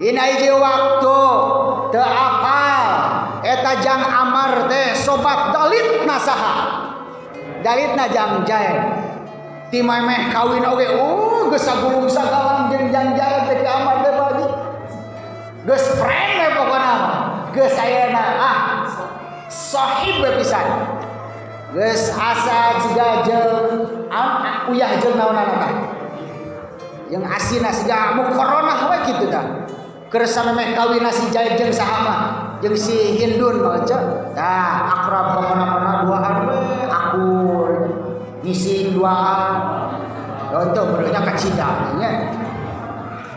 dina hiji waktu teu apal eta Jang Amar teh sobat dalitna saha dalitna Jang Jaed ti memeh kawin oge geus sagulung sagawan jeung Jang Jaed teh Amar teh bagi geus friend we pokona geus ayeuna sahib we pisan geus asa ciga jeung uyah jeung naonana tah jeung asina siga muqaronah we kitu tah keur samemeh kawinna si Jaid jeung saha mah jeung si Hindun mah tah akrab pamana-pana duaan we akur ngising duaan untuk berunya kacida nya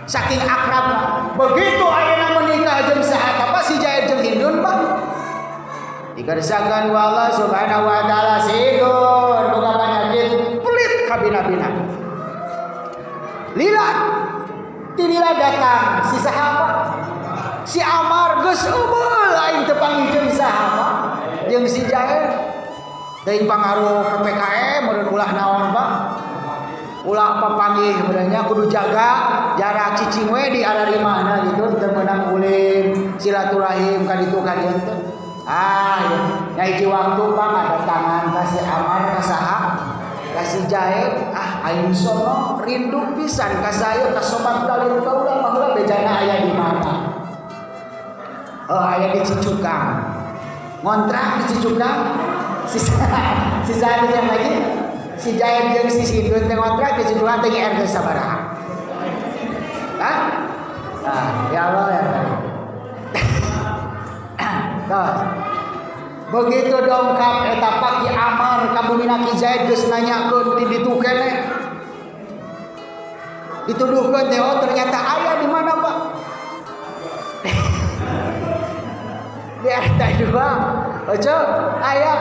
saking akrabna begitu ayeuna menikah jeung saha apa si Jaid jeung Hindun Pak dikersakan Allah subhanahu wa ta'ala sidun boga penyakit pelit kabina-bina lila tinila datang si sahaba si Amar geus eumeul aing teu panggih jeung sahaba jeung si Jaed teuing pangaruh PPKM meureun ulah naon Pak ulah papanggih benernya kudu jaga jarak cicing we di ararimahna gitu teu meunang ulin silaturahim ka ditu ka dieu teh ya hiji waktu Pak ngadatangan ka si Amar ka saha ka si Jaed aing sono rindu pisan ka saya ka sobat dalit kaula mah bejana aya di mana aya di Cicukang ngontrak di Cicukang si Jaed yang lagi si Jaed jeung si Hindun teh ngontrak di Cicukang teh RT sabaraha ya Allah ya begitu dongkap eta Pak Ki Amar ka bumina Ki Jaid geus nanyakeun ti ditu keneh dituduhkeun teh ternyata aya di mana Pak di RT 2 ojo aya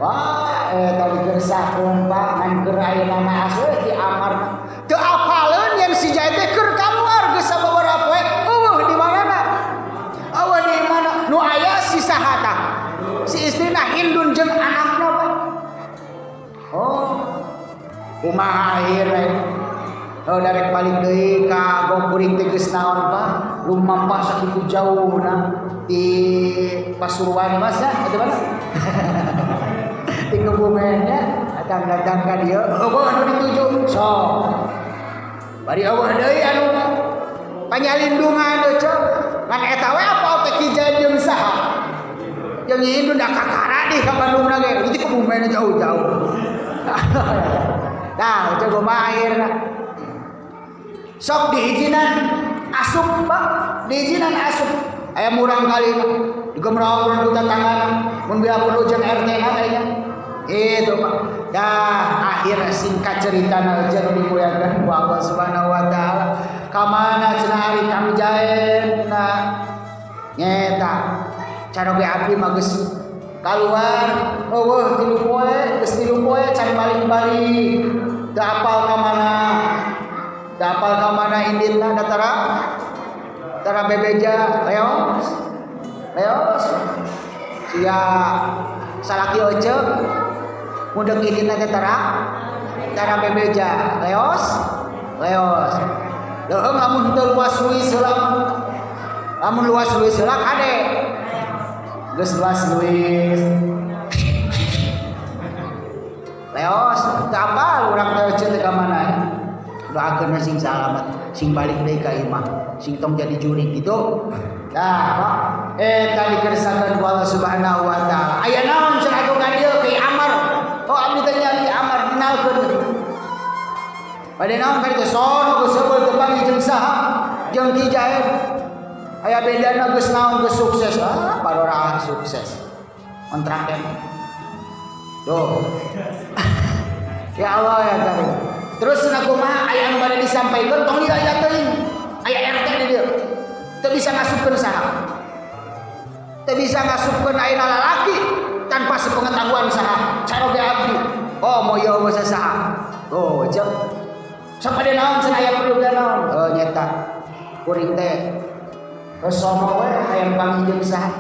wah eta dikersakeun Pak ngan keur ayeuna asli Ki Amar teu apaleun yen si Jaid teh keur kaluar geus sababaraha poe di manana di mana nu aya si saha tah si istrina Hindun jeung anakna Pak kumaha akhirna darek balik deui ka Gokuring teh geus naon Pak lumampah sakitu jauhna di Pasuruan Mas ya eta Mas di Kebumennya datang ka dieu anu dituju sok bari eueuh deui anu panyalindungan teh ngan eta we apa teh Ki Jaid jeung saha yang Hindun dah kakara di ka Bandung lagi itu Kebumen jauh-jauh nah coba mahirna sok diizinan asup Pak diizinan asup aya murang kali digemrong ku tetanggan mun biar perlu jeung RT na kayaknya itu Pak dah akhir singkat ceritana jeung dimuliakeun ku Allah Subhanahu wa taala ka mana cenah ari kami Jaid nyeta cara ge abdi mah geus kaluar tilu poe can balik-balik teu apal ka mana inditna tara bebeja leos sia salaki oce mudeg inditna teh tara bebeja leos leuheung lamun teu luas luis heula kade geus luas luis leos teu apal urang teh ceu teh ka mana doakeun sing salamet sing balik deui ka imah sing tong jadi juri gitu Pak eta dikersakeun ku Allah Subhanahu wa taala aya naon cenah atuh ka dieu Ki Amar abdi teh nya Ki Amar dinalkeun bade naon ka dieu sono geus heupeul teu panggih jeung saha jeung Ki Jaid aya bedana geus naon geus sukses parora sukses kontraken tuh ya Allah ya Karim terus cenah kumaha aya anu bade disampaikeun tong dilihat teuing aya RT di dieu teu bisa ngasupkeun saha teu bisa ngasupkeun ayeuna lalaki tanpa sepengetahuan saha cara ge abdi moyo ieu basa saha cek sapade naon cenah aya perlu naon nyeta kuring teh sono we hayang panggih jeung saha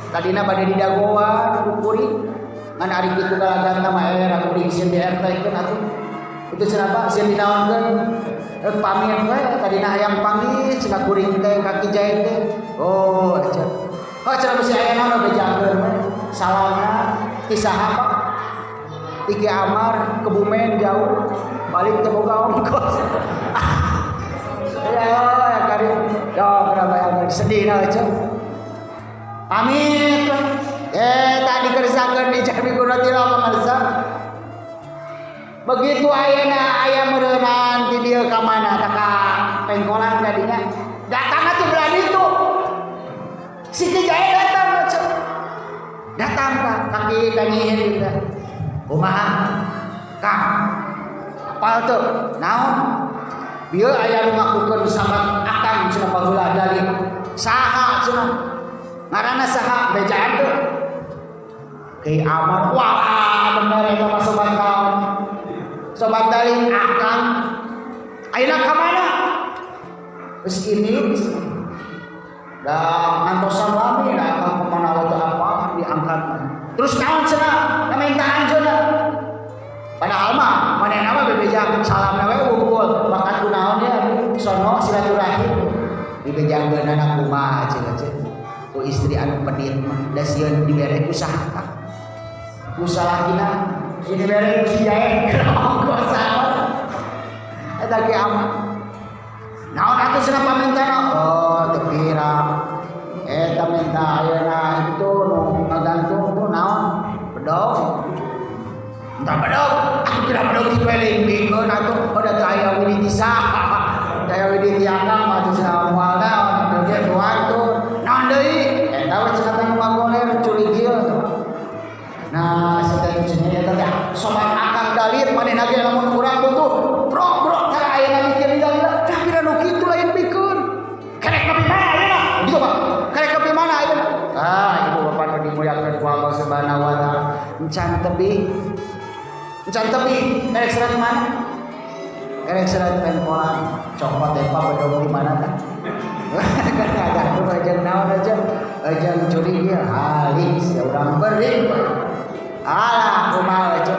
tadina bade didagoan ku kuring ngan ari kitu galagantna mah era kuring sieun di RT keun atuh itu cenah Pak sieun dinaonkeun pamit we tadina hayang pamit cenah kuring teh kaki jahit teh. Oh cenah. Oh cenah bisi aya naon bejakeun we. Salahna ti saha Pak? Ti Ki Amar Kebumen jauh balik teh boga ongkos. Ya kari. Yo berapa sedih na cenah. Pamit. Tak dikerjakeun di Jambi Gunung Tilau pemirsa. Begitu ayeuna aya meureunaan ti dieu ka mana ka pengkolan jadinya. Datang atuh berani itu. Si Kijaya datang atuh. Datang Pak kaki kanyihin kita. Kumaha? Kang. Apal tuh? Naon? Bieu aya nu ngakukeun sambat akang cenah baheula dari saha cenah. Ngaranna saha? Bejaan tuh. Ki Amar, wah bener eta mah sobat naon. Sobat dalin akang. Ayeuna ka mana? Geus ini. Da ngantosan lami da akang kemana wae apa diangkat. Terus naon cenah? Minta anjeunna. Padahal mah manehna mah bebejakeun salamna we wungkul. Bakat kunaon ya? Sono silaturahim. Dibejakeun anak kumaha cenah. Ku istri anu pedit mah da sieun dibere usaha. Usaha kina ini beri si jahit ongkos saha eta Ki Amar naon atuh cenah pamintana oh teu kira eta minta ayeuna itu nu ngagantung tuh naon bedog entah bedog aku kira bedog kitu we leuwih bikeun atuh da teu aya widi saha aya widi tiakang atuh cenah moal naon atuh ge tuan tuh naon deui eta we cenah teh magoler culigil. Nah, setelah itu ya teh sobat akang dalit manehna ge lamun urang butuh bro tara ayeuna mikir dalit tah pira nu kitu lain pikeun karek nepi mana ayeuna gitu Pak karek nepi mana ayeuna ibu bapak nu dimuliakeun ku Allah Subhanahu wa taala encan tebi karek serat mana karek serat pengkolan cokot teh Pak bedog di mana tah kan ada tuh aja naon aja curi dia halis ya urang beuring alah kumaha cek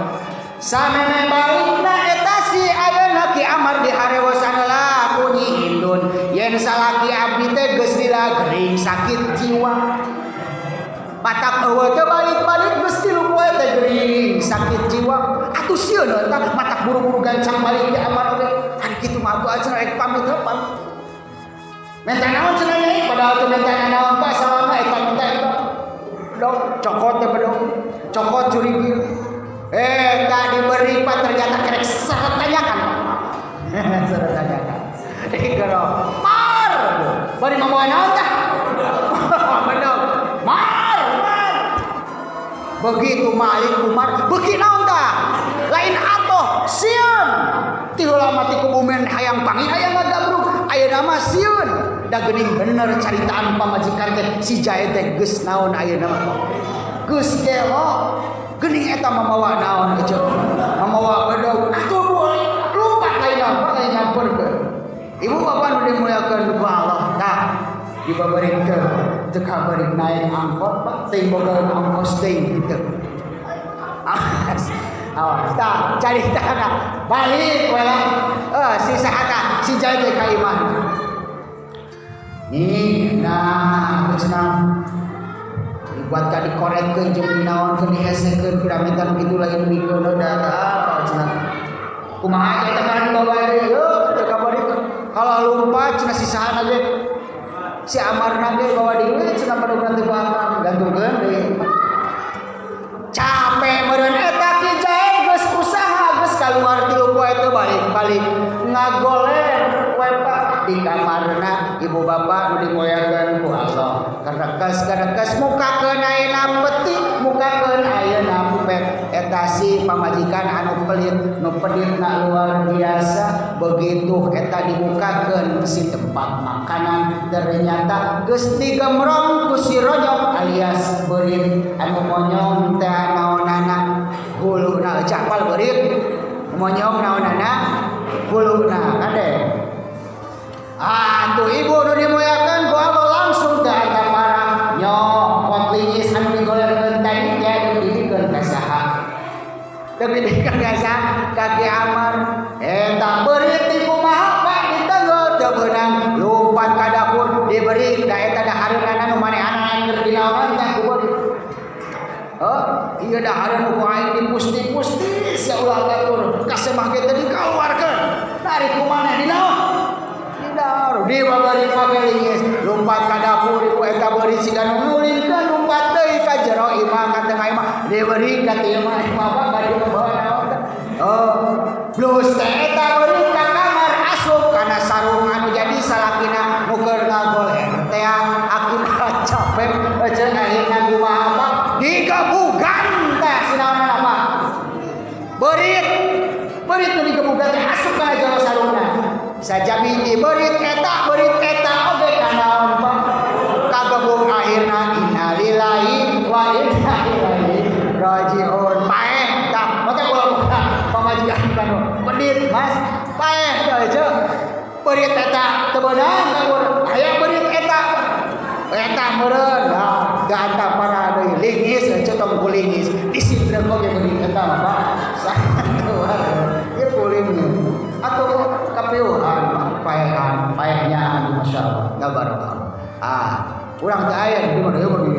sameme balikna eta si ayeuna Ki Amar diharewosan laku nyi Hindun yen salaki abdi teh geus dilagering sakit jiwa matak eueuh teh balik-balik geus tilu poe teh geuring sakit jiwa atuh sieun eta matak buru-buru gancang balik Ki Amar teh ari kitu mah atuh aja rek pamit heupan minta naon cenah nyai padahal teu minta naon Pak salahna eta minta eta bedog cokot teh bedog cokot curigil tak diberi Pak ternyata kerek seret tanyakan seret tanyakan dikero mar bari membawa naon tah bedog mar begitu Malik Umar beuki naon tah lain atoh sieun ti heula mah ti Kebumen hayang pangi hayang ngagabruk ayeuna mah sieun da geuning bener caritaan pamajikan teh si Jae teh geus naon ayeuna mah geus gelo geuning eta mamawa naon eceuk mamawa bedog atuh boleh lupa lain apa lain nyamperkeun ibu bapak nu dimuliakeun ku Allah tah dibabarikeun teu kabarik naik angkot Pak teh boga ongkos teh kitu awas tah caritana balik wala si saha si Jae teh ka imahna nih nah geus naon buat ka dikorekkeun jeung dinaonkeun dihesekeun piramida nu kitu lain mikeun da apa cenah kumaha eta kan bawa deui yeuh teu kabalik kalau lupa cenah si saha ge si Amarna ge bawa deui cenah padogna teu bakal gantungkeun deui capek meureun eta Ki Jae geus usaha geus kaluar 3 poe teu balik-balik ngagoler poe Pak di kamarna ibu bapak nu dimuliakeun ku Allah kerekes mukakeun ayeuna peti mukakeun ayeuna pupet eta si pamajikan anu pelit nu peditna luar biasa begitu eta dibukakeun si tempat makanan ternyata geus digemrong ku si Ronyong alias beurit anu monyong teh naonana huluna capal beurit monyong naonana huluna kade tuh ibu nu dimuliakeun ku Allah langsung teh eta para nyokot lingis anu digolerkeun tadi teh dipikeun ka saha tapi dipikeun ka saha ka Ki Amar eta beurit ti kumaha Pak benang lompat ka dapur diberi da eta dahareunana nu manehanna keur dilawan tah kubur. Ieu dahareun ku aing dipusti-pusti sia ulah batur kasemah ge teh dikaluarkeun. Dari kumaneh dinaon? Didaur dibabari pagelingis lompat ka dapur ku eta beuri siga nulinkeun lompat deui ka jero imah ka tengah imah diberi ka teu imah bari bawa naon. Plus teh eta beuri ka kamar asup kana sarung anu jadi salakina nu keur ngagoler teh akibat capek jeung ayeuna kumaha apa digebugan teh sinaonan apa beurit nu digebugan teh asup kana jero sarungna sajabiji beurit eta oge kanaon Pak kagebug akhirna innalillahi wa inna ilaihi rajiun paeh tah mata kula buka pamajikan kanu pedit Mas paeh teh ceuk beurit eta teu beunang kagur aya beurit eta meureun ganta para deui lingis ceutong ku lingis disindreuk oge beurit eta Pak sakuar ieu kulingnya atuh kapiuhan paehnya anu masyaallah da barokah. Urang teh aya di mana ieu di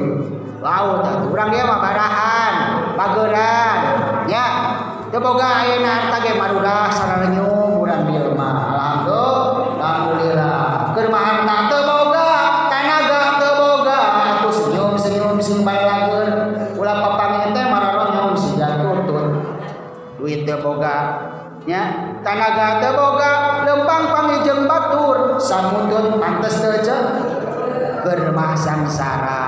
laut atuh urang dia mah barahan bageuran nya teu boga ayeuna harta ge marudah saralenyum urang dieu mah alhamdulillah keur mah harta teu boga tanaga teu boga atuh senyum sing balageun ulah papangi teh mararon nyaum si jatutut duit teu boga nya tanaga teu boga lempang pangijeung batur samudut pantes teu ceuk keur mah sangsara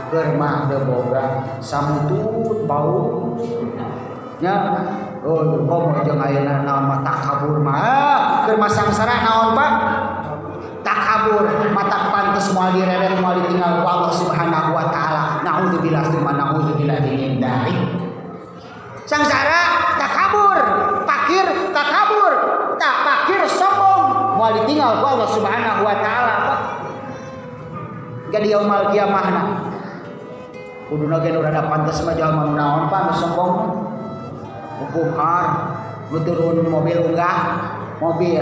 keur mah teu boga samudut bau nya komo jeung ayeuna naon mah takabur mah keur mah sangsara naon Pak takabur mata pantes moal direret moal ditinggal ku Allah Subhanahu wa taala naudzubillah tsumma naudzubillah min dzalik sangsara takabur pakir takabur tak pakir sombong moal ditinggal ku Allah Subhanahu wa taala Pak jadi yaumul kiamahna kuduna ge nu rada pantes mah jalma nu naon Pak nu sombong hukum har nu turun mobil unggah mobil